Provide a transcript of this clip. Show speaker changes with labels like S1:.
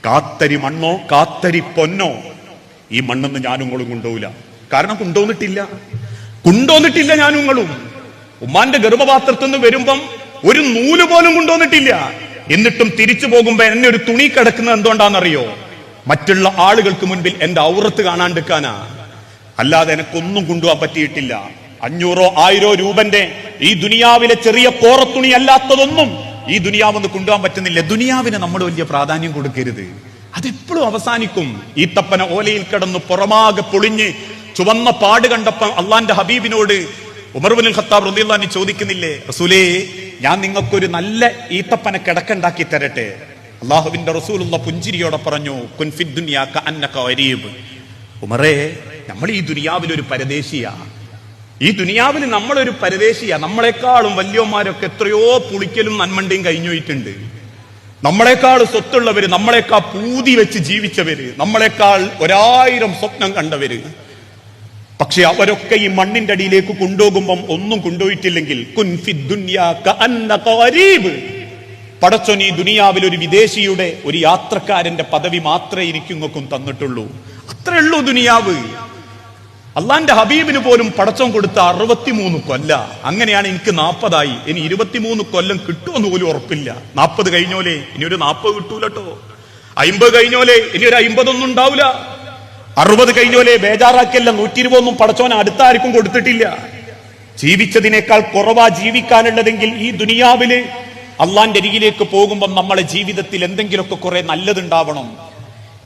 S1: കാത്തരി മണ്ണോ കാത്തരി പൊന്നോ ഈ മണ്ണെന്ന് ഞാനും നിങ്ങളും കൊണ്ടുപോകില്ല. കാരണം കൊണ്ടുവന്നിട്ടില്ല ഞാനും നിങ്ങളും. ഉമ്മാന്റെ ഗർഭപാത്രത്തിൽ നിന്ന് വരുമ്പം ഒരു നൂല് പോലും കൊണ്ടുവന്നിട്ടില്ല. എന്നിട്ടും തിരിച്ചു പോകുമ്പോ എന്നെ ഒരു തുണി കിടക്കുന്നത് എന്തുകൊണ്ടാണെന്നറിയോ? മറ്റുള്ള ആളുകൾക്ക് മുൻപിൽ എന്റെ ഔറത്ത് കാണാണ്ടിരിക്കാനാ. അല്ലാതെ എനക്കൊന്നും കൊണ്ടുപോകാൻ പറ്റിയിട്ടില്ല. 500-1000 രൂപന്റെ ഈ ദുനിയാവിലെ ചെറിയ പോറത്തുണി അല്ലാത്തതൊന്നും ഈ ദുനിയാവെന്ന് കൊണ്ടുപോകാൻ പറ്റുന്നില്ല. ദുനിയാവിന് നമ്മൾ വലിയ പ്രാധാന്യം കൊടുക്കരുത്. അതെപ്പോഴും അവസാനിക്കും. ഈത്തപ്പന ഓലയിൽ കിടന്ന് പുറമാകെ പൊളിഞ്ഞ് ചുവന്ന പാട് കണ്ടപ്പോൾ അള്ളാന്റെ ഹബീബിനോട് ഉമർ ഇബ്നുൽ ഖത്താബ് റളിയല്ലാഹു അൻഹു ചോദിക്കുന്നില്ലേ, റസൂലേ, ഞാൻ നിങ്ങൾക്കൊരു നല്ല ഈത്തപ്പന കിടക്കുണ്ടാക്കി തരട്ടെ? അള്ളാഹുവിന്റെ റസൂലുള്ള പുഞ്ചിരിയോടെ പറഞ്ഞു, കുൻ ഫിദ് ദുനിയാ കഅന്നക ഗരീബ്. ഉമറേ, നമ്മൾ ഈ ദുനിയാവിലൊരു പരദേശിയാ. ഈ ദുനിയാവിൽ നമ്മളൊരു പരദേശിയാ. നമ്മളെക്കാളും വലിയമാരൊക്കെ എത്രയോ പുളിക്കലും നന്മണ്ടയും കഴിഞ്ഞുപോയിട്ടുണ്ട്. നമ്മളെക്കാൾ സ്വത്തുള്ളവര്, നമ്മളെക്കാൾ പൂതി വെച്ച് ജീവിച്ചവര്, നമ്മളെക്കാൾ 1000 സ്വപ്നം കണ്ടവര്. പക്ഷെ അവരൊക്കെ ഈ മണ്ണിന്റെ അടിയിലേക്ക് കൊണ്ടുപോകുമ്പം ഒന്നും കൊണ്ടുപോയിട്ടില്ലെങ്കിൽ കുൻ ഫിദ് ദുനിയാ കഅന്നക ഗരീബ്. പടച്ചോൻ ഈ ദുനിയാവിൽ ഒരു വിദേശിയുടെ, ഒരു യാത്രക്കാരന്റെ പദവി മാത്രമേ എനിക്കും തന്നിട്ടുള്ളൂ. അത്രേ ഉള്ളൂ ദുനിയാവ്. അള്ളാന്റെ ഹബീബിന് പോലും പടച്ചോൻ കൊടുത്ത 63 കൊല്ല. അങ്ങനെയാണ് എനിക്ക് 40 ഇനി 23 കൊല്ലം കിട്ടുമെന്ന് പോലും ഉറപ്പില്ല. 40 കഴിഞ്ഞോലെ ഇനി ഒരു 40 കിട്ടൂലട്ടോ. 50 കഴിഞ്ഞോലെ ഇനി ഒരു 50 ഒന്നും ഉണ്ടാവില്ല. 60 കഴിഞ്ഞോലെ ബേജാറാക്കിയല്ല. 120 പടച്ചോൻ അടുത്ത ആർക്കും കൊടുത്തിട്ടില്ല. ജീവിച്ചതിനേക്കാൾ കുറവാ ജീവിക്കാനുള്ളതെങ്കിൽ ഈ ദുനിയാവില് അള്ളാന്റെ അരികിലേക്ക് പോകുമ്പോൾ നമ്മളെ ജീവിതത്തിൽ എന്തെങ്കിലുമൊക്കെ കുറെ നല്ലതുണ്ടാവണം.